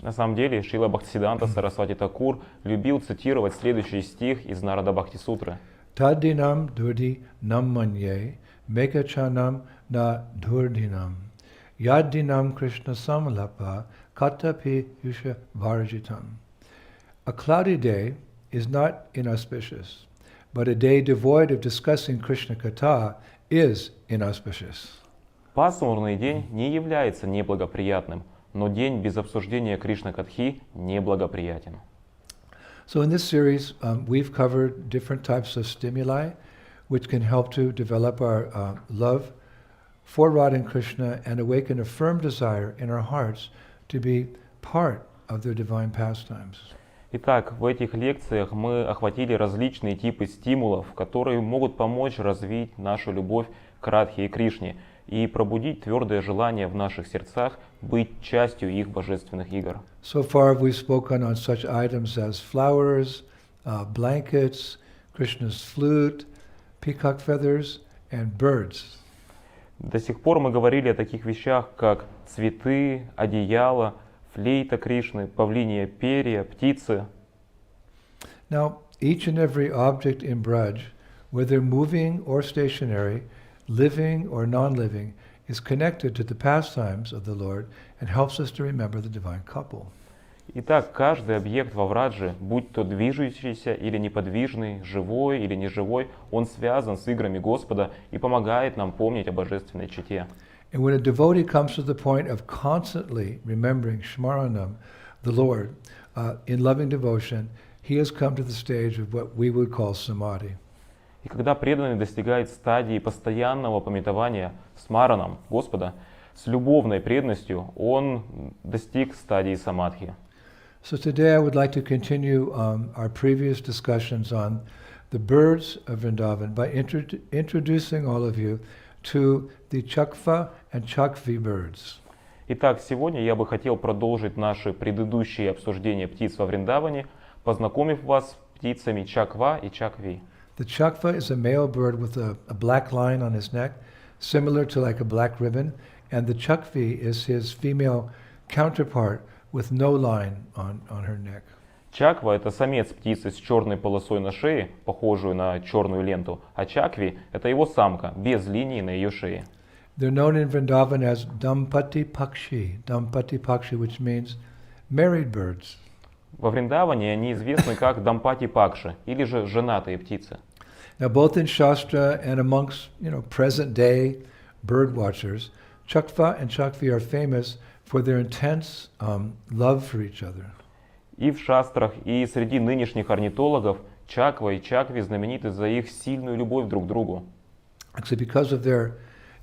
На самом деле, Шрила Бхактисиданта Сарасвати Такур любил цитировать следующий стих из Нарада Бхакти-сутры. Tadinam durdi nam manye, mekachanam na durdinam, yadinam Krishna samalapa, katapi yusha varajitam. A cloudy day is not inauspicious, but a day devoid of discussing Krishna Katha is inauspicious. Пасмурный день не является неблагоприятным, но день без обсуждения Кришна-катхи неблагоприятен. So in this series, we've covered different types of stimuli which can help to develop our love for Radha and Krishna and awaken a firm desire in our hearts to be part of their divine pastimes. Итак, в этих лекциях мы охватили различные типы стимулов, которые могут помочь развить нашу любовь к Радхе и Кришне и пробудить твердое желание в наших сердцах быть частью их божественных игр. So far we've spoken on such items as flowers, blankets, Krishna's flute, peacock feathers, and birds. До сих пор мы говорили о таких вещах, как цветы, одеяло, флейта Кришны, павлинье перья, птицы. Now, each and every object in Braj, whether moving or stationary, living or non-living, is connected to the pastimes of the Lord and helps us to remember the divine couple. Итак, каждый объект во Врадже, будь то движущийся или неподвижный, живой или неживой, он связан с играми Господа и помогает нам помнить о божественной чете. And when a devotee comes to the point of constantly remembering Shmaranam, the Lord, in loving devotion, he has come to the stage of what we would call samadhi. И когда преданный достигает стадии постоянного памятования смараном Господа, с любовной преданностью он достиг стадии самадхи. So today I would like to continue our previous discussions on the birds of Vrindavan by introducing all of you to the Chakva and Chakvi birds. Итак, сегодня я бы хотел продолжить наши предыдущие обсуждения птиц во Вриндаване, познакомив вас с птицами Чаква и Чакви. The Chakva is a male bird with a black line on his neck, similar to like a black ribbon, and the Chakvi is his female counterpart with no line on her neck. Чаква — это самец птицы с черной полосой на шее, похожую на черную ленту, а Чакви — это его самка, без линии на ее шее. They're known in Vrindavan as Dampati Pakshi, which means married birds. Во Вриндаване они известны как Дампати Пакши, или же женатые птицы. Now, both in Shastra and amongst present-day bird watchers, Chakva and Chakvi are famous for their intense love for each other. И в шастрах, и среди нынешних орнитологов Чаква и Чакви знамениты за их сильную любовь друг к другу. Actually, because of their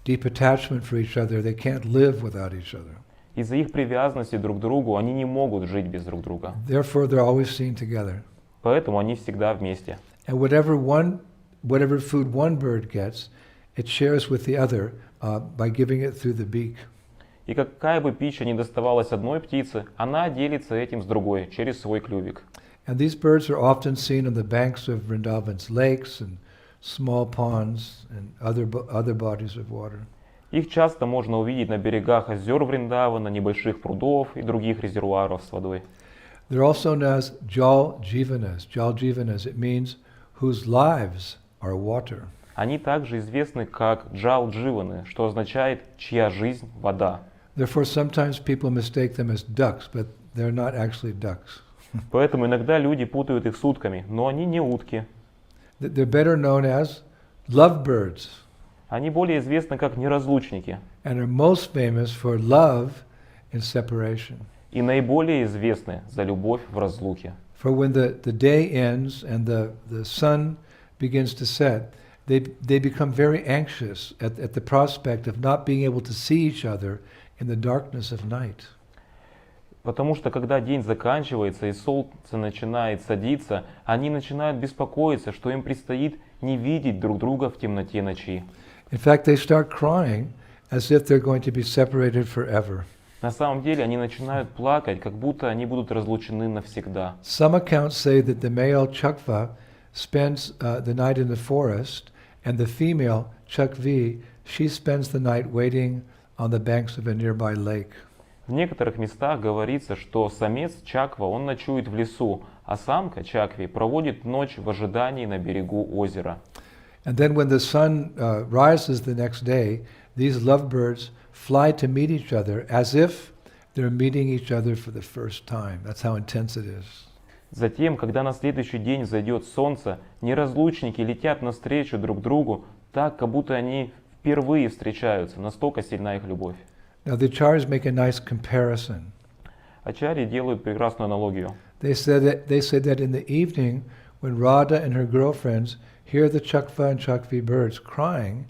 deep attachment for each other, they can't live without each other. Из-за их привязанности друг к другу они не могут жить без друг друга. Therefore, they're always seen together. Поэтому они всегда вместе. And whatever food one bird gets, it shares with the other by giving it through the beak. И какая бы пища ни доставалась одной птице, она делится этим с другой через свой клювик. And these birds are often seen on the banks of Vrindavan's lakes and small ponds and other bodies of water. Их часто можно увидеть на берегах озер Вриндавана, небольших прудов и других резервуаров с водой. They're also known as Jal Jivanas. Jal Jivanas, it means whose lives are water. Они также известны как джал-дживаны, что означает «чья жизнь – вода». Therefore, sometimes people mistake them as ducks, but they're not actually ducks. Поэтому иногда люди путают их с утками, но они не утки. They're better known as lovebirds. Они более известны как неразлучники. And are most famous for love in separation. И наиболее известны за любовь в разлуке. For when the day ends and the sun begins to set, they become very anxious at the prospect of not being able to see each other in the darkness of night. Потому что когда день заканчивается и солнце начинает садиться, они начинают беспокоиться, что им предстоит не видеть друг друга в темноте ночи. In fact, they start crying as if they're going to be separated forever. На самом деле они начинают плакать, как будто они будут разлучены навсегда. Some accounts say that the male Chakva spends the night in the forest, and the female Chakvi, she spends the night waiting on the banks of a nearby lake. В некоторых местах говорится, что самец чаква он ночует в лесу, а самка чакви проводит ночь в ожидании на берегу озера. And then when the sun rises the next day, these lovebirds fly to meet each other as if they're meeting each other for the first time. That's how intense it is. Затем, когда на следующий день зайдет солнце, неразлучники летят навстречу друг другу, так, как будто они впервые встречаются, настолько сильна их любовь. Now the acharyas make a nice comparison. Ачарьи делают прекрасную аналогию. They say that in the evening, when Radha and her girlfriends hear the chakva and chakvi birds crying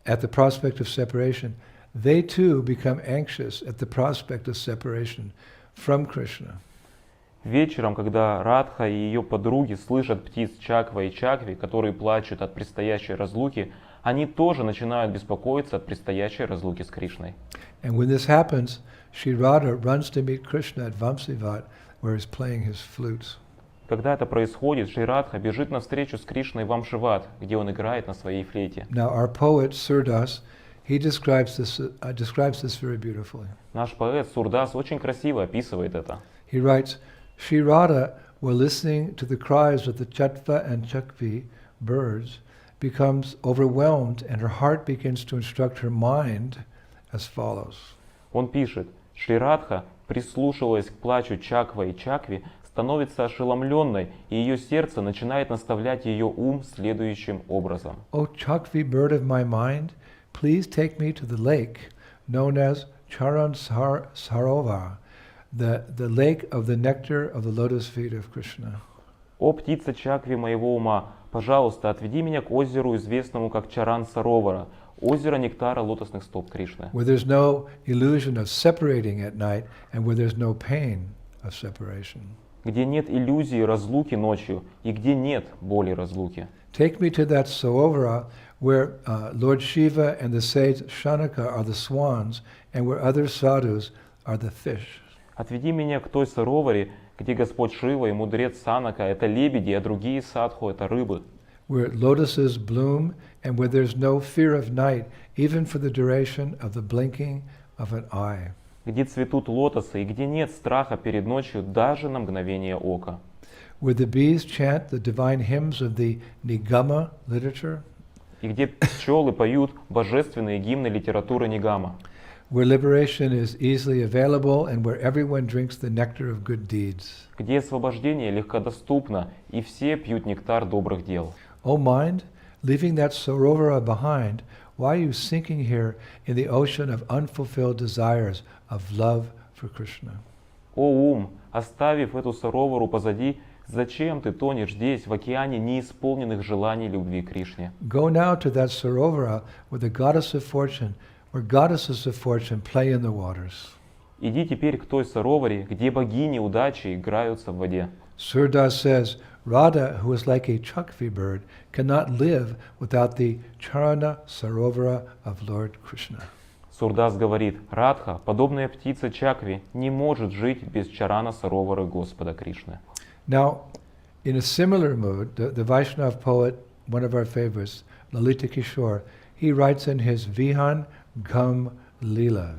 at the prospect of separation, they too become anxious at the prospect of separation from Krishna. Вечером, когда Радха и ее подруги слышат птиц чаква и чакви, которые плачут от предстоящей разлуки, они тоже начинают беспокоиться от предстоящей разлуки с Кришной. And when this happens, Sri Radha runs to meet Krishna at Vamsivat, where he's playing his flute. Когда это происходит, Шри Радха бежит навстречу с Кришной в Амшиват, где он играет на своей флейте. Now our poet Surdas, he describes this very beautifully. Наш поэт Сурдас очень красиво описывает это. He writes, Sri Radha, while listening to the cries of the Chatva and Chakvi birds, becomes overwhelmed and her heart begins to instruct her mind as follows. Он пишет, Шри Радха прислушиваясь к плачу чаква и чакви, становится ошеломленной, и ее сердце начинает наставлять ее ум следующим образом. O Chakvi bird of my mind, please take me to the lake known as Charan Sarovar, the lake of the nectar of the lotus feet of Krishna. О птица чакви моего ума, пожалуйста, отведи меня к озеру, известному как Чаран Саровара, озеро нектара лотосных стоп Кришны. Where there's no illusion of separating at night and where there's no pain of separation. Где нет иллюзии разлуки ночью и где нет боли разлуки. Take me to that Sarovara where Lord Shiva and the sage Shanaka are the swans and where other sadhus are the fish. Отведи меня к той Сароваре, где Господь Шива и мудрец Санака — это лебеди, а другие садху — это рыбы. Where lotuses bloom and where there's no fear of night, even for the duration of the blinking of an eye. Где цветут лотосы и где нет страха перед ночью даже на мгновение ока. Where the bees chant the divine hymns of the Nigama literature. И где пчелы поют божественные гимны литературы Нигама. Where liberation is easily available and where everyone drinks the nectar of good deeds. Где освобождение легкодоступно и все пьют нектар добрых дел. O mind, leaving that Sarovara behind, why are you sinking here in the ocean of unfulfilled desires of love for Krishna? О ум, оставив эту Саровару позади, зачем ты тонешь здесь, в океане неисполненных желаний любви к Кришне? Go now to that Sarovara where the goddess of fortune, where goddesses of fortune play in the waters. Иди теперь к той Сароваре, где богини удачи играются в воде. Surdas says, Radha, who is like a Chakvi bird, cannot live without the Charana Sarovara of Lord Krishna. Сурдас говорит, Радха, подобная птица Чакви, не может жить без Чарана Саровары Господа Кришны. Now, in a similar mood, the Vaishnav poet, one of our favorites, Lalita Kishore, he writes in his Vihan Gam Lila.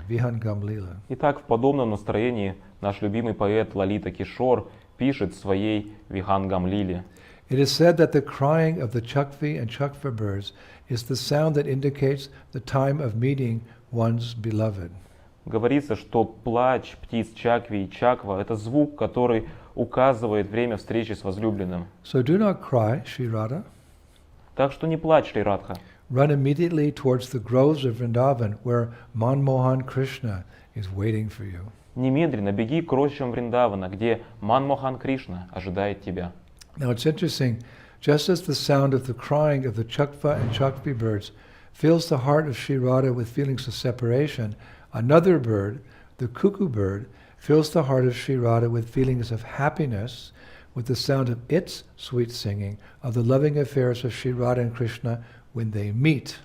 Итак, в подобном настроении наш любимый поэт Лалита Кишор пишет в своей Вихангам Лиле. It is said that the crying of the Chakvi and Chakva birds is the sound that indicates the time of meeting one's beloved. Говорится, что плач птиц Чакви и Чаква — это звук, который указывает время встречи с возлюбленным. So do not cry, Sri Radha. Так что не плачь, Шри Радха. Run immediately towards the groves of Vrindavan, where Manmohan Krishna is waiting for you. Немедленно беги к рощам Вриндавана, где Манмохан Кришна ожидает тебя. Now it's interesting, just as the sound of the crying of the Chakva and Chakvi birds fills the heart of Sri Radha with feelings of separation, another bird, the cuckoo bird, fills the heart of Sri Radha with feelings of happiness with the sound of its sweet singing of the loving affairs of Sri Radha and Krishna when they meet.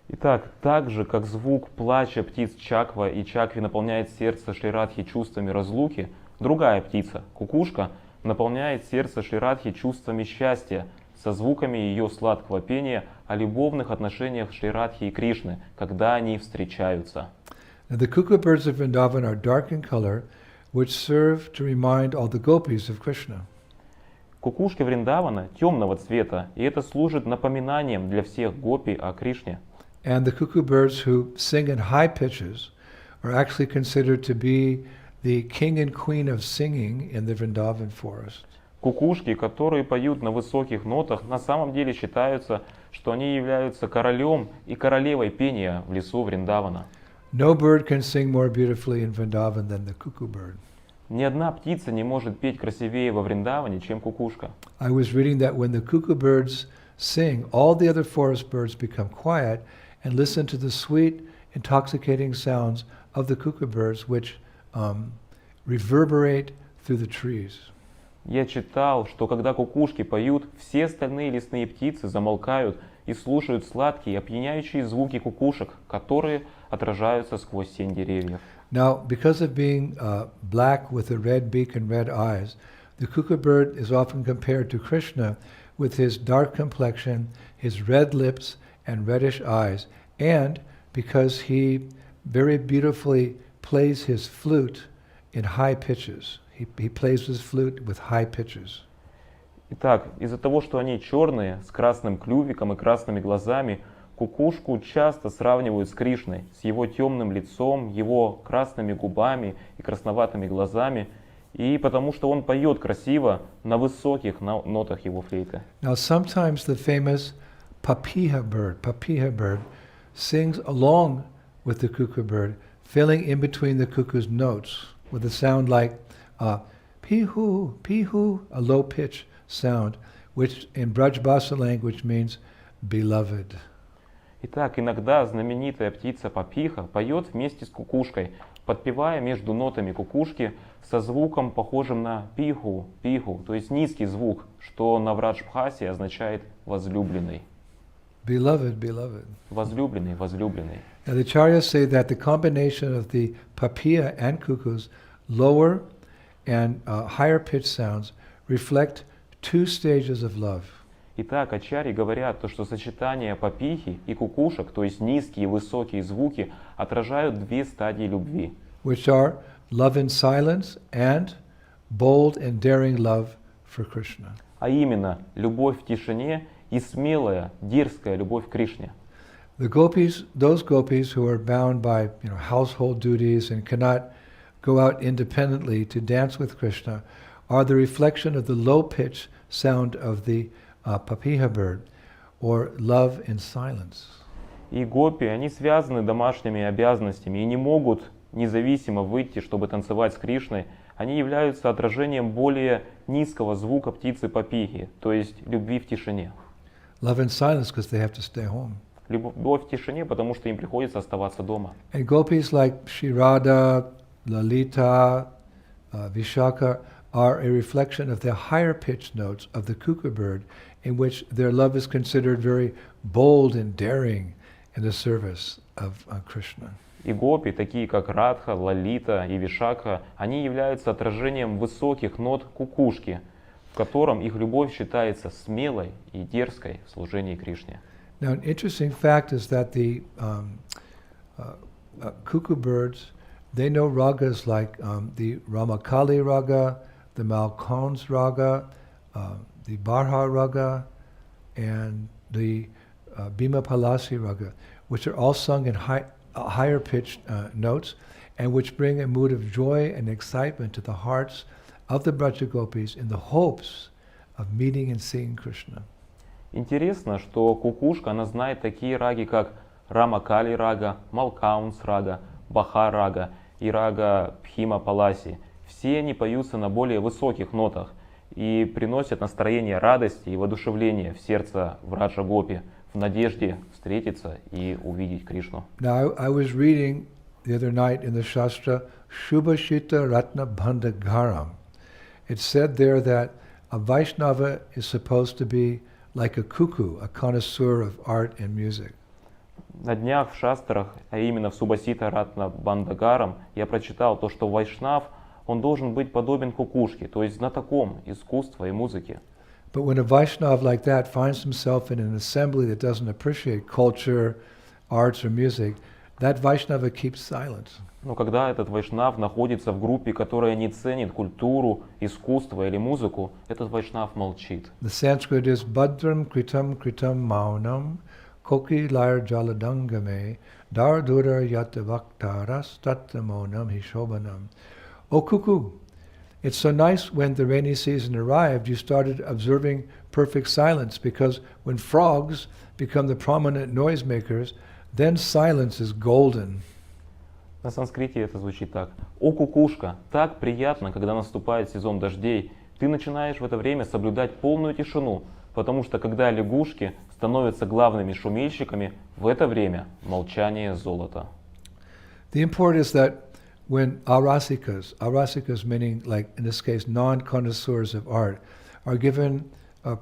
Итак, так же, как звук плача птиц Чаква и Чакви наполняет сердце Шри Радхи чувствами разлуки, другая птица, кукушка, наполняет сердце Шри Радхи чувствами счастья, со звуками ее сладкого пения о любовных отношениях Шри Радхи и Кришны, когда они встречаются. Now, the cuckoo birds of Vrindavan are dark in color, which serve to remind all the gopis of Krishna. Кукушки Вриндавана темного цвета, и это служит напоминанием для всех гопи о Кришне. And the cuckoo birds who sing in high pitches are actually considered to be the king and queen of singing in the Vrindavan forest. Кукушки, которые поют на высоких нотах, на самом деле считаются, что они являются королем и королевой пения в лесу Вриндавана. No bird can sing more beautifully in Vrindavan than the cuckoo bird. Ни одна птица не может петь красивее во Вриндаване, чем кукушка. I was reading that when the cuckoo birds sing, all the other forest birds become quiet and listen to the sweet, intoxicating sounds of the cuckoo birds, which reverberate through the trees. Я читал, что когда кукушки поют, все остальные лесные птицы замолкают и слушают сладкие, опьяняющие звуки кукушек, которые отражаются сквозь сень деревьев. Now, because of being black with a red beak and red eyes, the cuckoo bird is often compared to Krishna with his dark complexion, his red lips and reddish eyes, and because he very beautifully plays his flute in high pitches. He plays his flute with high pitches. Итак, из-за того, что они черные, с красным клювиком и красными глазами, кукушку часто сравнивают с Кришной, с его темным лицом, его красными губами и красноватыми глазами, и потому что он поет красиво на высоких нотах его флейты. Now sometimes the famous papiha bird sings along with the cuckoo bird, filling in between the cuckoo's notes with a sound like pihu, pihu, a low pitch sound, which in Brajbasa language means beloved. Итак, иногда знаменитая птица папиха поет вместе с кукушкой, подпевая между нотами кукушки со звуком, похожим на пиху, пиху, то есть низкий звук, что на Враджбхасе означает возлюбленный. Beloved, beloved. Возлюбленный, возлюбленный. Now the Acharyas say that the combination of the papiya and cuckoo's lower and higher pitch sounds reflect two stages of love. Итак, ачарьи говорят, то, что сочетание папихи и кукушек, то есть низкие и высокие звуки, отражают две стадии любви. Which are love in silence and bold and daring love for Krishna. А именно, любовь в тишине и смелая, дерзкая любовь к Кришне. The gopis, those gopis who are bound by household duties and cannot go out independently to dance with Krishna, are the reflection of the low pitch sound of the papiha bird, or love in silence. И гопи, они связаны домашними обязанностями и не могут независимо выйти, чтобы танцевать с Кришной. Они являются отражением более низкого звука птицы папихи, то есть любви в тишине. Love in silence because they have to stay home. Любовь в тишине, потому что им приходится оставаться дома. And gopis like Shri Radha, Lalita, Vishaka are a reflection of the higher pitched notes of the cuckoo bird, in which their love is considered very bold and daring in the service of Krishna. И гопи, такие как Радха, Лалита и Вишакха, они являются отражением высоких нот кукушки, в котором их любовь считается смелой и дерзкой в служении Кришне. Now, an interesting fact is that the cuckoo birds, they know ragas like the Ramakali raga, the Malkons raga, the Barha raga, and the Bhima Palasi raga, which are all sung in higher pitched notes, and which bring a mood of joy and excitement to the hearts of the Braja Gopis in the hopes of meeting and seeing Krishna. Интересно, что кукушка, она знает такие раги, как Рамакали рага, Малкаунс рага, Баха рага и рага Бхима Паласи. Все они поются на более высоких нотах и приносят настроение радости и воодушевления в сердце Враджа Гопи в надежде встретиться и увидеть Кришну. Now, I was reading the other night in the Shastra Shubhashita Ratna Bhandagaram. It said there that a Vaishnava is supposed to be like a cuckoo, a connoisseur of art and music. На днях в шастрах, а именно в Субасита Ратна Бандагарам, я прочитал то, что вайшнав, он должен быть подобен кукушке, то есть знатоком искусства и музыки. But when a Vaishnav like that finds himself in an assembly that doesn't appreciate culture, arts, or music, that Vaishnava keeps silence. Но когда этот вайшнав находится в группе, которая не ценит культуру, искусство или музыку, этот вайшнав молчит. The Sanskrit is Bhadram Kritam Kritam Maunam Koki Lar Jaladangame Dardura Yatavaktaras Tattamonam Hishobanam. O cuckoo, it's so nice when the rainy season arrived, you started observing perfect silence, because when frogs become the prominent noisemakers, then silence is golden. На санскрите это звучит так. «О, кукушка, так приятно, когда наступает сезон дождей. Ты начинаешь в это время соблюдать полную тишину, потому что когда лягушки становятся главными шумельщиками, в это время молчание золото». The import is that when arasikas meaning, like in this case, non-connoisseurs of art, are given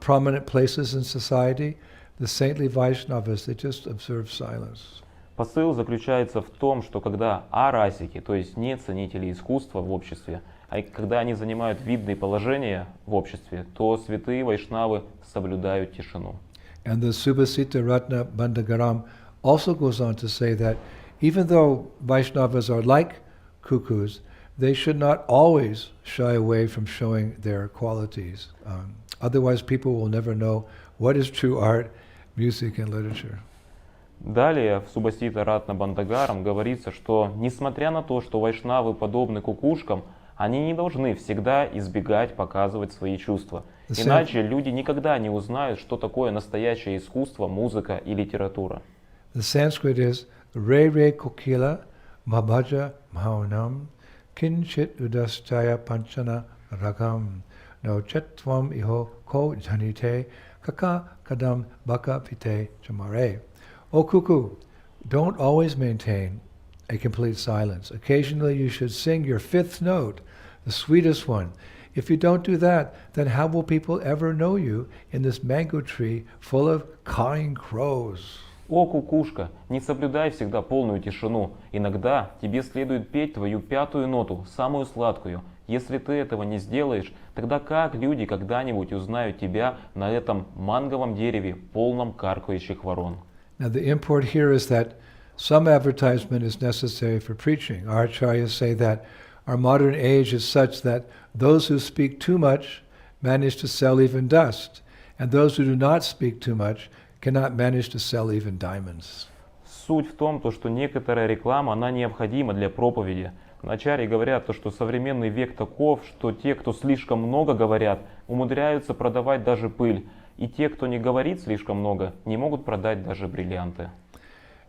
prominent places in society, the saintly Vaishnavas, they just observe silence. Посыл заключается в том, что когда арасики, то есть не ценители искусства в обществе, а когда они занимают видные положения в обществе, то святые вайшнавы соблюдают тишину. And the Subhasita Ratna Bandagaram also goes on to say that even though Vaishnavas are like cuckoos, they should not always shy away from showing their qualities. Otherwise people will never know what is true art, music and literature. Далее в Субасита Ратна Бандагарам говорится, что несмотря на то, что вайшнавы подобны кукушкам, они не должны всегда избегать показывать свои чувства. Иначе люди никогда не узнают, что такое настоящее искусство, музыка и литература. The Sanskrit is Re Re Kokila Mabhaja Maunam Kinchit Udastaya Panchana Ragam No Chetvam Iho Ko Janite Kaka Kadam Baka Pite Chamare. O cuckoo, don't always maintain a complete silence. Occasionally you should sing your fifth note, the sweetest one. If you don't do that, then how will people ever know you in this mango tree full of cawing crows? О, кукушка, не соблюдай всегда полную тишину. Иногда тебе следует петь твою пятую ноту, самую сладкую. Если ты этого не сделаешь, тогда как люди когда-нибудь узнают тебя на этом манговом дереве, полном каркающих ворон? Now the import here is that some advertisement is necessary for preaching. Our acharyas say that our modern age is such that those who speak too much manage to sell even dust, and those who do not speak too much cannot manage to sell even diamonds. Суть в том, что некоторая реклама, она необходима для проповеди. Ачарьи говорят, что современный век таков, что те, кто слишком много говорят, умудряются продавать даже пыль. И те, кто не говорит слишком много, не могут продать даже бриллианты.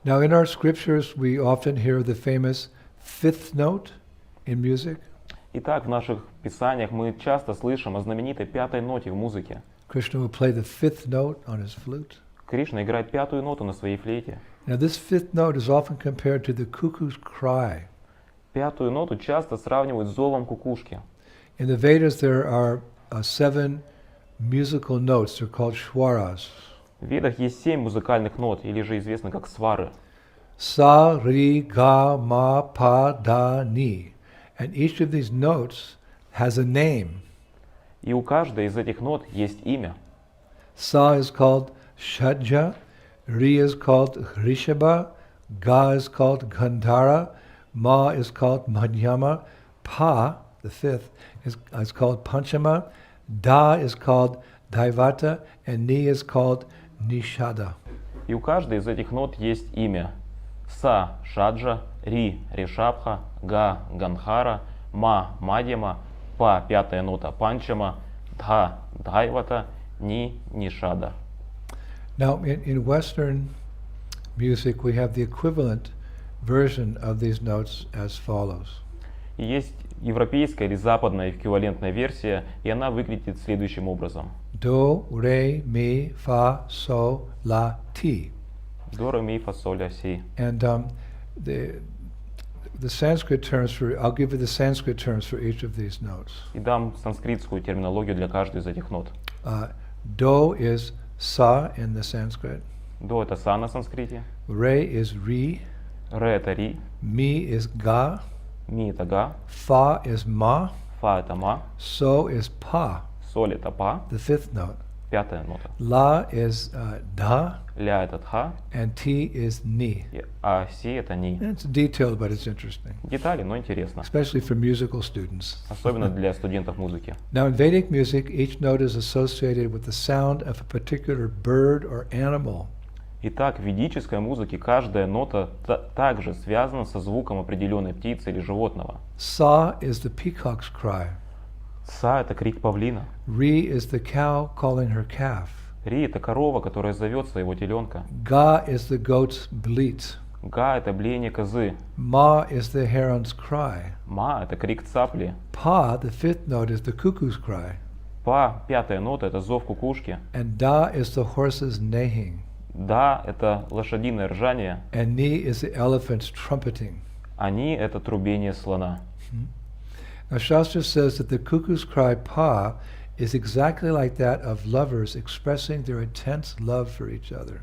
Now in our scriptures we often hear the famous fifth note in music. Итак, в наших писаниях мы часто слышим о знаменитой пятой ноте в музыке. Krishna will play the fifth note on his flute. Кришна играет пятую ноту на своей флейте. Now this fifth note is often compared to the cuckoo's cry. Пятую ноту часто сравнивают с зовом кукушки. In the Vedas there are 7 musical notes. They're called shwaras. В Ведах есть 7 музыкальных нот, или же известны как свары. Sa, ri, ga, ma, pa, da, ni. And each of these notes has a name. И у каждой из этих нот есть имя. Sa is called Shadja, ri is called Rishabha, ga is called Gandhara, ma is called Madhyama, pa, the fifth, is called Panchama, da is called Daivata, and ni is called Nishada. И у каждой из этих нот есть имя. Са – Шаджа, Ри – Ришабха, Га – Гандхара, Ма – Мадьяма, Па – пятая нота Панчама, Дха – Дхайвата, Ни – Нишада. Now in Western music we have the equivalent version of these notes as follows. И есть европейская или западная эквивалентная версия, и она выглядит следующим образом. Do, re, mi, fa, so, la, ti. До, ре, ми, фа, соль, ля, си. And the Sanskrit terms for, I'll give you the Sanskrit terms for each of these notes. И дам санскритскую терминологию для каждой из этих нот. Do is sa in the Sanskrit. До – это са на санскрите. Re is ri. Ре – это ри. Mi is ga. Ми – это га. Fa is ma. Фа – это ма. So is pa, Соль – это па. the fifth note. пятая нота. La is da, Ля это тха, and T is ni. а си это ни. It's detailed, but it's interesting, Детали, но интересно. especially for musical students. Особенно для студентов музыки. Now, in Vedic music, each note is associated with the sound of a particular bird or animal. Итак, в ведической музыке каждая нота также связана со звуком определенной птицы или животного. Sa is the peacock's cry. Са это крик павлина. Ri is the cow calling her calf. Ри это корова, которая зовет своего теленка. Ga is the goat's bleat. Га это блеяние козы. Ma is the heron's cry. Ма это крик цапли. Pa, the fifth note, is the cuckoo's cry. Па, пятая нота, это зов кукушки. And da is the horse's neighing. Да это лошадиное ржание. And ni is the elephant's trumpeting. Они это трубение слона. Now, Shastra says that the cuckoo's cry, pa, is exactly like that of lovers expressing their intense love for each other.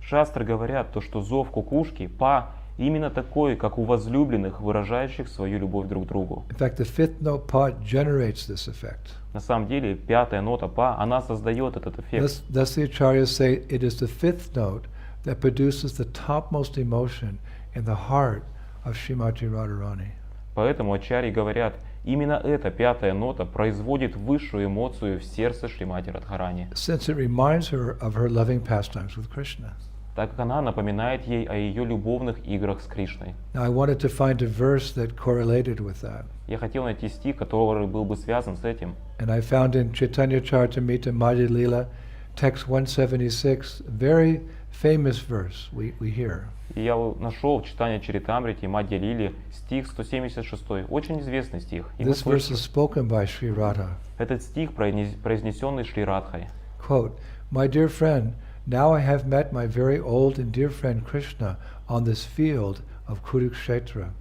Шастры говорят, то, что зов кукушки, па, именно такой, как у возлюбленных, выражающих свою любовь друг к другу. In fact, the fifth note, pa, generates this effect. На самом деле, пятая нота па, она создает этот эффект. Thus the acharyas say it is the fifth note that produces the topmost emotion in the heart of Srimati Radharani. Поэтому ачарьи говорят, именно эта пятая нота производит высшую эмоцию в сердце Шримати Радхарани, Since it reminds her of her loving pastimes with Krishna. так как она напоминает ей о ее любовных играх с Кришной. Now I wanted to find a verse that correlated with that. Я хотел найти стих, который был бы связан с этим. And I found in Chaitanya Charitamrita Madhya Lila, text 176, a very famous verse we hear. И я нашел в читании Чаритамрити Мадья Лили стих 176, очень известный стих. И мы This verse слышим, is spoken by Sri Radha. этот стих, произнесенный Шри Радхой. Quote, "My dear friend, now I have met my very old and dear friend Krishna on this field of Kurukshetra.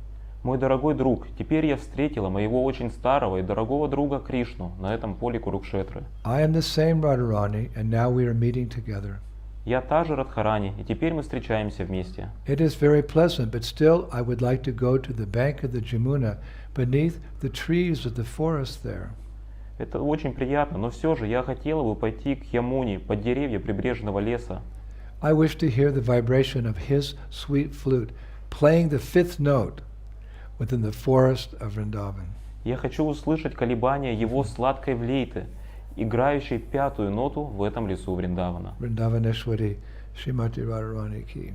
Мой дорогой друг, теперь я встретила моего очень старого и дорогого друга Кришну на этом поле Курукшетры. I am the same Radharani, and now we are meeting together. Я та же Радхарани, и теперь мы встречаемся вместе. It is very pleasant, but still I would like to go to the bank of the Jamuna beneath the trees of the forest there. Это очень приятно, но все же я хотела бы пойти к Ямуне, под деревья прибрежного леса. I wish to hear the vibration of his sweet flute playing the fifth note within the forest of Vrindavan. Я хочу услышать колебания его сладкой флейты, играющей пятую ноту в этом лесу Вриндавана. Vrindavaneshwari Srimati Radharani ki.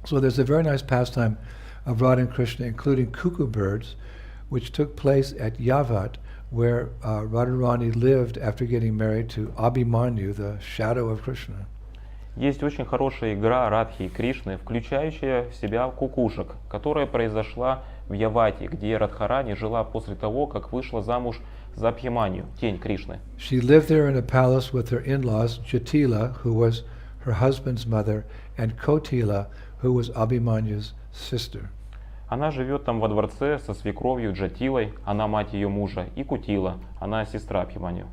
So there's a very nice pastime of Radha and Krishna, including cuckoo birds, which took place at Yavat, where Radharani lived after getting married to Abhimanyu, the shadow of Krishna. Есть очень хорошая игра Радхи и Кришны, включающая в себя кукушек, которая произошла в Явате, где Радхарани жила после того, как вышла замуж за Абхиманью, тень Кришны. She lived there in a palace with her in-laws, Jatila, who was her husband's mother, and Kotila, who was Abhimanyu's sister. Она живет там во дворце со свекровью Джатилой, она мать ее мужа, и Кутила, она сестра Абхиманью.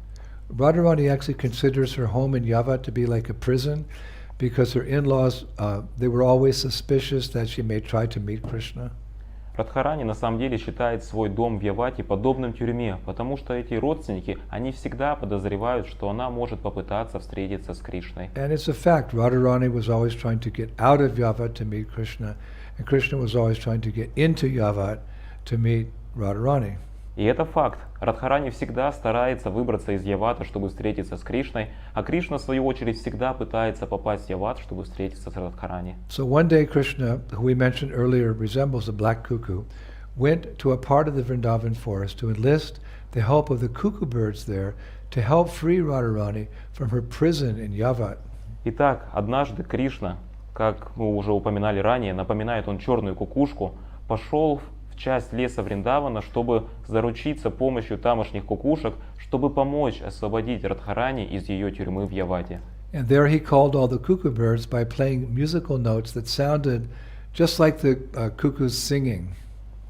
Radharani actually considers her home in Yavat to be like a prison because her in-laws, they were always suspicious that she may try to meet Krishna. Радхарани на самом деле считает свой дом в Явате подобным тюрьме, потому что эти родственники, они всегда подозревают, что она может попытаться встретиться с Кришной. And it's a fact, Radharani was always trying to get out of Yavat to meet Krishna, and Krishna was always trying to get into Yavat to meet Radharani. И это факт. Радхарани всегда старается выбраться из Явата, чтобы встретиться с Кришной, а Кришна, в свою очередь, всегда пытается попасть в Яват, чтобы встретиться с Радхарани. So one day Krishna, who we mentioned earlier resembles a black cuckoo, went to a part of the Vrindavan forest to enlist the help of the cuckoo birds there to help free Radharani from her prison in Yavat. Итак, однажды Кришна, как мы уже упоминали ранее, напоминает он черную кукушку, пошел в часть леса Вриндавана, чтобы заручиться помощью тамошних кукушек, чтобы помочь освободить Радхарани из ее тюрьмы в Явате. And there he called all the cuckoo birds by playing musical notes that sounded just like the cuckoos singing.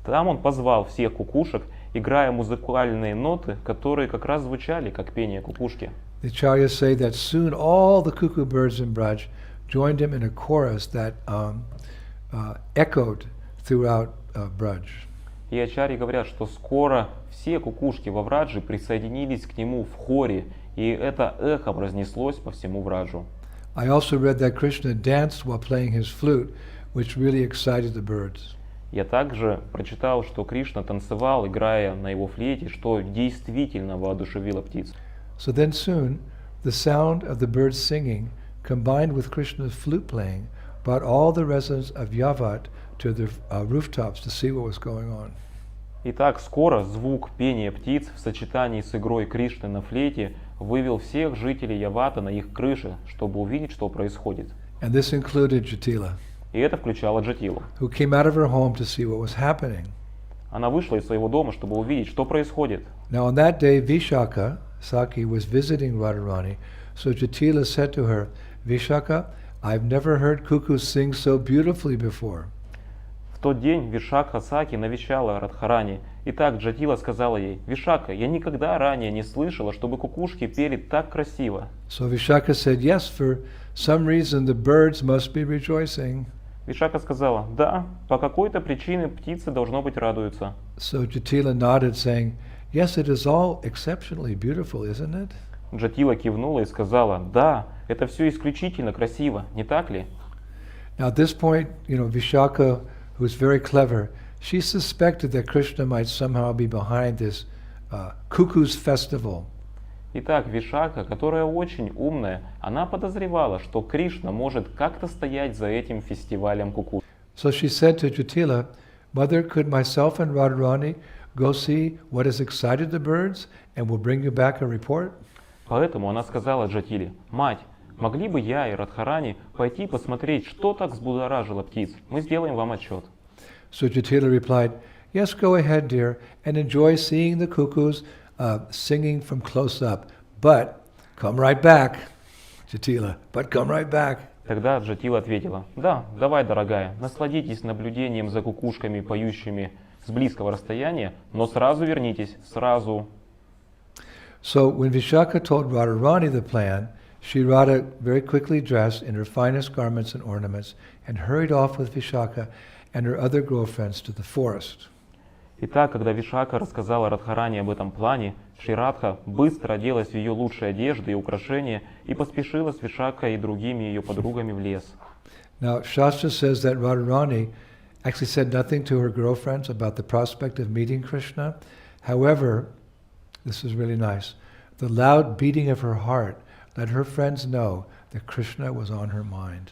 Там он позвал всех кукушек, играя музыкальные ноты, которые как раз звучали как пение кукушки. The acharyas say that soon all the cuckoo birds in Braj joined him in a chorus that echoed throughout Braj. И ачарьи говорят, что скоро все кукушки во Враджи присоединились к нему в хоре, и это эхом разнеслось по всему Враджу. I also read that Krishna danced while playing his flute, which really excited the birds. Я также прочитал, что Кришна танцевал, играя на его флейте, что действительно воодушевило птиц. So then soon, the sound of the birds singing, combined with Krishna's flute playing, brought all the residents of Yavat to the rooftops to see what was going on. Итак, скоро звук пения птиц в сочетании с игрой Кришны на флейте вывел всех жителей Явата на их крыши, чтобы увидеть, что происходит. And this included Jatila, И это включало Джатилу. who came out of her home to see what was happening. Она вышла из своего дома, чтобы увидеть, что происходит. Now on that day, Vishaka, Saki, was visiting Radharani, so Jatila said to her, Vishaka, I've never heard cuckoos sing so beautifully before. В тот день Вишакха Саки навещала Радхарани. И так Джатила сказала ей: «Вишака, я никогда ранее не слышала, чтобы кукушки пели так красиво». So Vishaka said, yes, for some reason the birds must be rejoicing. Вишака сказала: «Да, по какой-то причине птицы, должно быть, радуются». So Jatila nodded, saying, yes, it is all exceptionally beautiful, isn't it? Джатила кивнула и сказала: «Да, это все исключительно красиво, не так ли?» Now at this point, Vishaka, who's very clever, she suspected that Krishna might somehow be behind this cuckoo's festival. Итак, Вишака, которая очень умная, она подозревала, что Кришна может как-то стоять за этим фестивалем кукушек. So she said to Jatila, Mother, could myself and Radharani go see what has excited the birds, and we'll bring you back a report? Поэтому она сказала Джатиле: «Мать, могли бы я и Радхарани пойти посмотреть, что так взбудоражило птиц? Мы сделаем вам отчет». So Jatila replied, yes, go ahead, dear, and enjoy seeing the cuckoos singing from close up. But come right back, Jatila, but come right back. Тогда Джатила ответила: «Да, давай, дорогая, насладитесь наблюдением за кукушками, поющими с близкого расстояния, но сразу вернитесь, сразу». So when Vishaka told Radharani the plan, Sri Radha very quickly dressed in her finest garments and ornaments and hurried off with Vishaka and her other girlfriends to the forest. Итак, когда Вишака рассказала Радхарани об этом плане, Шри Радха быстро оделась в ее лучшие одежды и украшения и поспешила с Вишакой и другими ее подругами в лес. Now, Shastra says that Radharani actually said nothing to her girlfriends about the prospect of meeting Krishna. However, this is really nice, the loud beating of her heart let her friends know that Krishna was on her mind.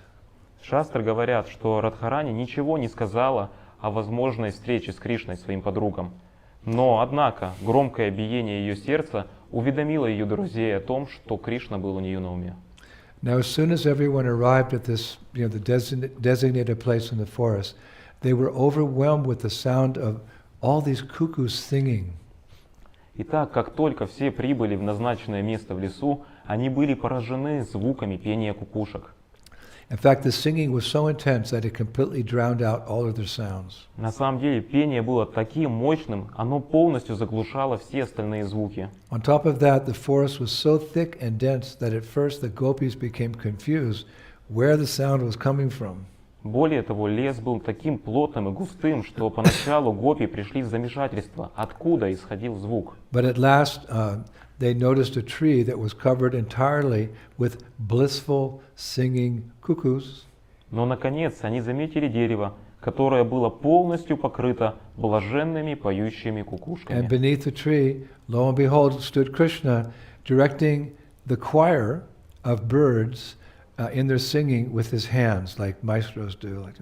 Шастры говорят, что Радхарани ничего не сказала о возможной встрече с Кришной своим подругам. Но, однако, громкое биение ее сердца уведомило ее друзей о том, что Кришна был у нее на уме. Now, as soon as everyone arrived at this, the designated place in the forest, they were overwhelmed with the sound of all these cuckoos singing. Итак, как только все прибыли в назначенное место в лесу, они были поражены звуками пения кукушек. In fact, the singing was so intense that it completely drowned out all other sounds. На самом деле, пение было таким мощным, оно полностью заглушало все остальные звуки. On top of that, the forest was so thick and dense that at first the gopis became confused where the sound was coming from. Более того, лес был таким плотным и густым, что поначалу гопи пришли в замешательство, откуда исходил звук. But at last, they noticed a tree that was covered entirely with blissful singing cuckoos. Но, наконец, они заметили дерево, которое было полностью покрыто блаженными поющими And кукушками. beneath the tree, lo and behold, stood Krishna directing the choir of birds in their singing with his hands, like maestros do. Like,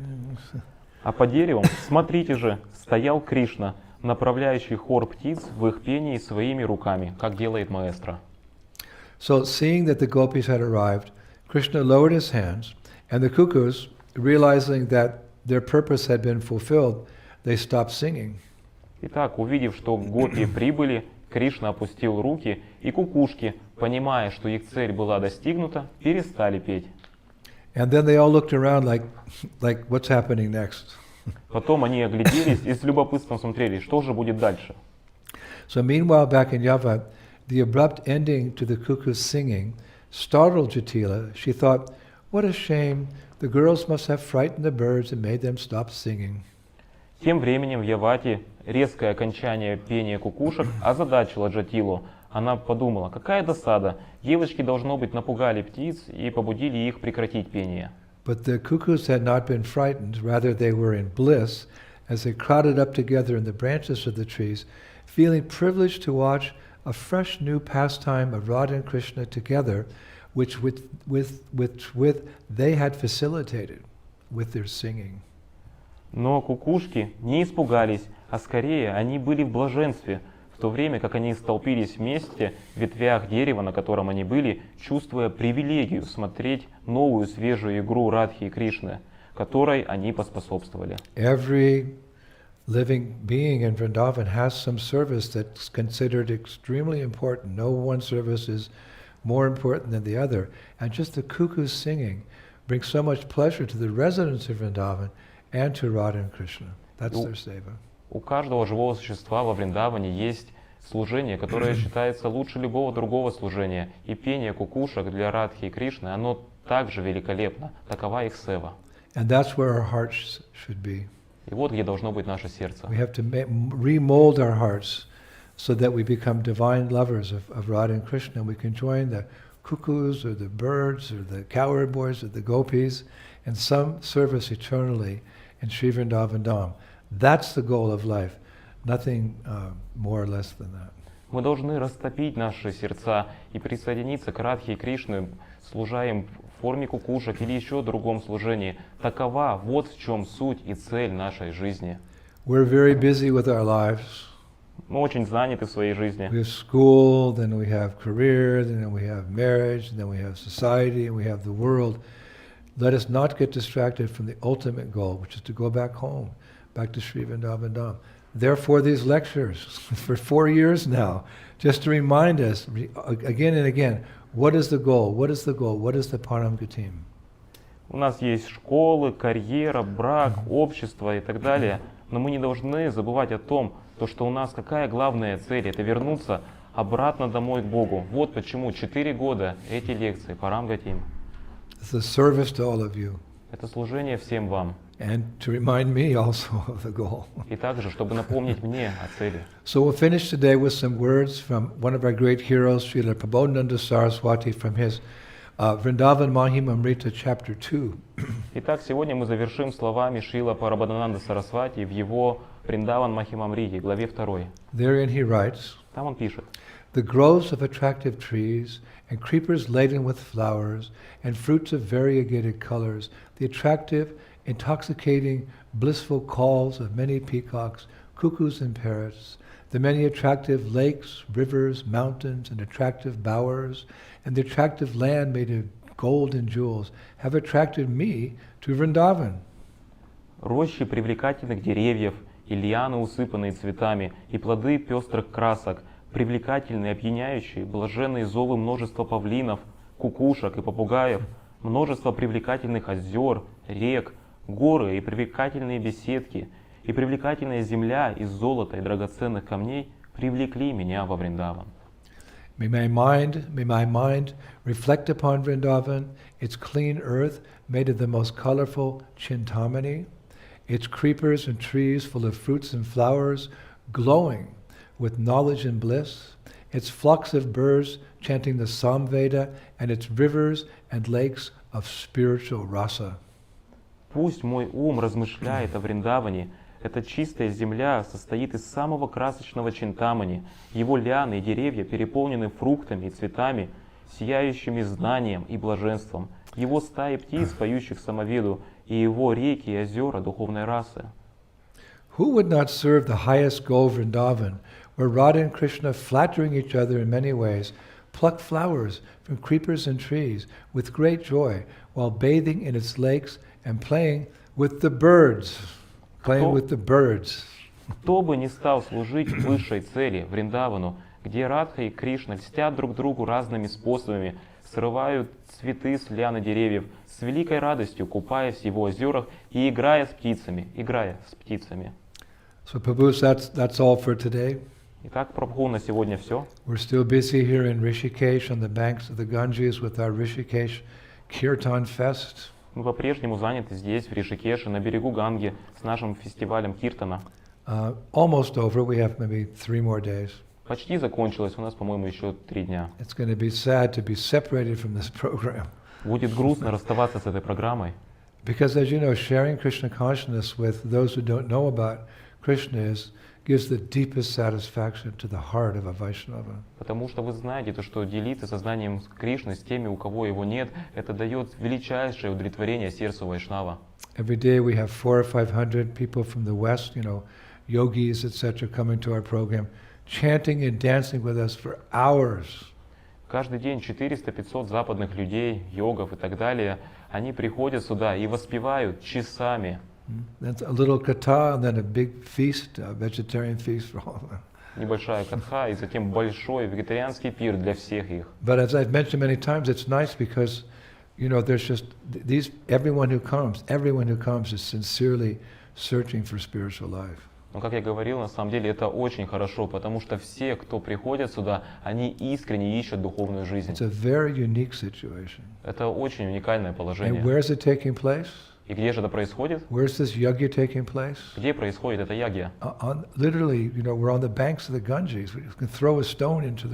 А под деревом, смотрите же, стоял Кришна, направляющий хор птиц в их пении своими руками, как делает маэстро. So, seeing that the gopis had arrived, Krishna lowered his hands, and the cuckoos, realizing that their purpose had been fulfilled, they stopped singing. Итак, увидев, что гопи прибыли, Кришна опустил руки, и кукушки, понимая, что их цель была достигнута, перестали петь. And then they all looked around like what's happening next? Потом они огляделись и с любопытством смотрели, что же будет дальше. So meanwhile, back in Yavat, the abrupt ending to the cuckoo's singing startled Jatila. She thought, what a shame, the girls must have frightened the birds and made them stop singing. Тем временем в Явате резкое окончание пения кукушек озадачило Джатилу. Она подумала, какая досада, девочки, должно быть, напугали птиц и побудили их прекратить пение. But the cuckoos had not been frightened, rather they were in bliss as they crowded up together in the branches of the trees, feeling privileged to watch a fresh new pastime of Radha and Krishna together, which they had facilitated with their singing. Но кукушки не испугались, а скорее они были в блаженстве, в то время как они столпились вместе в ветвях дерева, на котором они были, чувствуя привилегию смотреть новую свежую игру Радхи и Кришны, которой они поспособствовали. Every living being in Vrindavan has some service that's considered extremely important. No one service is more important than the other. And just the cuckoos singing brings so much pleasure to the residents of Vrindavan and to Radha and Krishna. That's their seva. У каждого живого существа во Вриндаване есть служение, которое считается лучше любого другого служения. И пение кукушек для Радхи и Кришны, оно также великолепно. Такова их сева. And that's where our hearts should be. И вот где должно быть наше сердце. We have to remold our hearts so that we become divine lovers of Radha and Krishna. We can join the cuckoos or the birds or the cowherd boys or the gopis in some service eternally in Sri Vrindavan Dham. That's the goal of life. Nothing more or less than that. Мы должны растопить наши сердца и присоединиться к Радхе и Кришне, служа им в форме кукушек или еще другом служении. Такова вот в чем суть и цель нашей жизни. We're very busy with our lives. Мы очень заняты в своей жизни. We have school, then we have career, then we have marriage, then we have society, and we have the world. Let us not get distracted from the ultimate goal, which is to go back home, back to Sri Vrindavan Dham. Therefore, these lectures for 4 years now, just to remind us again and again, what is the goal? What is the goal? What is the Param Gatim? У нас есть школы, карьера, брак, общество и так далее. Но мы не должны забывать о том, что у нас какая главная цель? Это вернуться обратно домой к Богу. Вот почему 4 года эти лекции Парам Гатим. It's a service to all of you. Это служение всем вам. And to remind me also of the goal. И также, чтобы напомнить мне о цели. So we'll finish today with some words from one of our great heroes, Srila Prabodhananda Saraswati, from his Vrindavan Mahimamrita, chapter 2. Итак, сегодня мы завершим словами Шрила Прабодхананды Сарасвати в его Вриндаван Махимамрите, главе 2. Therein he writes, Там он пишет: "The groves of attractive trees and creepers laden with flowers and fruits of variegated colors, the attractive, intoxicating, blissful calls of many peacocks, cuckoos and parrots, the many attractive lakes, rivers, mountains, and attractive bowers, and the attractive land made of gold and jewels have attracted me to Vrindavan." Рощи привлекательных деревьев, и лианы, усыпанные цветами, и плоды пестрых красок, привлекательные, опьяняющие, блаженные зовы множества павлинов, кукушек и попугаев, множество привлекательных озер, рек, горы и привлекательные беседки, и привлекательная земля из золота и драгоценных камней привлекли меня во Вриндаван. May my mind reflect upon Vrindavan, its clean earth made of the most colorful chintamani, its creepers and trees full of fruits and flowers glowing with knowledge and bliss, its flocks of birds chanting the Samveda, and its rivers and lakes of spiritual rasa. Пусть мой ум размышляет о Вриндаване. Эта чистая земля состоит из самого красочного чинтамани. Его лианы и деревья переполнены фруктами и цветами, сияющими знанием и блаженством. Его стаи птиц, поющих самоведу, и его реки и озера духовной расы. Who would not serve the highest goal of Vrindavan, where Radha and Krishna, flattering each other in many ways, pluck flowers from creepers and trees with great joy, while bathing in its lakes and playing with the birds. Кто бы не стал служить высшей цели, Вриндавану, где Радха и Кришна льстят друг другу разными способами, срывают цветы с лианы деревьев, с великой радостью купаясь в его озерах и играя с птицами. So Prabhu, that's all for today. Итак, Прабху, на сегодня все. We're still busy here in Rishikesh on the banks of the Ganges with our Rishikesh Kirtan Fest. Мы по-прежнему заняты здесь, в Ришикеше, на берегу Ганги, с нашим фестивалем Киртана. Almost over. We have maybe 3 more days. Почти закончилось, у нас, по-моему, еще 3 дня. It's going to be sad to be separated from this program. Будет грустно расставаться с этой программой, Because as you know, sharing Krishna consciousness with those who don't know about Krishna gives the deepest satisfaction to the heart of a Vaishnava. потому что вы знаете, то, что делиться сознанием Кришны с теми, у кого его нет, это дает величайшее удовлетворение сердцу вайшнава. Every day we have 400 or 500 people from the West, yogis, etc., coming to our program, chanting and dancing with us for hours. Каждый день 400-500 западных людей, йогов и так далее, они приходят сюда и воспевают часами. That's a little katha and then a big feast, a vegetarian feast for all of them. Небольшая катха и затем большой вегетарианский пир для всех их. But as I've mentioned many times, it's nice because, there's just everyone who comes is sincerely searching for spiritual life. Но, как я говорил, на самом деле это очень хорошо, потому что все, кто приходят сюда, они искренне ищут духовную жизнь. It's a very unique situation. Это очень уникальное And положение. where is it taking place? И где же это происходит? Where is this yagya taking place? Где происходит эта ягья? Literally, we're on the banks of the Ganges. We can throw a stone into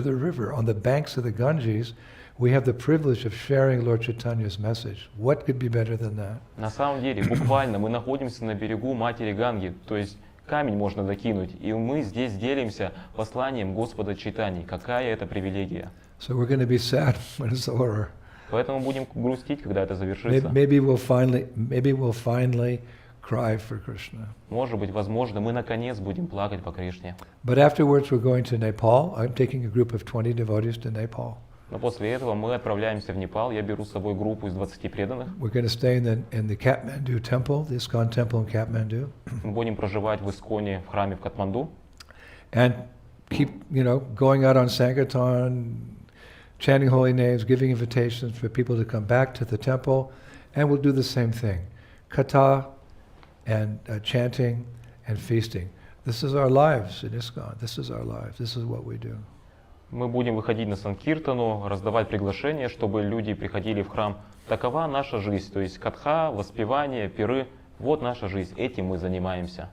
the river. On the banks of the Ganges, we have the privilege of sharing Lord Chaitanya's message. What could be better than that? На самом деле, буквально, мы находимся на берегу Матери Ганги, то есть камень можно докинуть, и мы здесь делимся посланием Господа Чайтаньи. Какая это привилегия? So we're going to be sad when it's over. Поэтому будем грустить, когда это завершится. Maybe we'll finally cry for Krishna. Может быть, возможно, мы наконец будем плакать по Кришне. But afterwards we're going to Nepal. I'm taking a group of 20 devotees to Nepal. Но после этого мы отправляемся в Непал. Я беру с собой группу из 20 преданных. We're going to stay in the Kathmandu temple, the ISKCON temple in Kathmandu. Мы будем проживать в Исконе, в храме в Катманду. And keep, going out on Sankirtan, chanting holy names, giving invitations for people to come back to the temple, and we'll do the same thing. Katha and chanting and feasting. This is our lives in ISKCON. This is our lives. This is what we do. Мы будем выходить на Санкиртану, раздавать приглашения, чтобы люди приходили в храм. Такова наша жизнь, то есть катха, воспевание, пиры. Вот наша жизнь, этим мы занимаемся.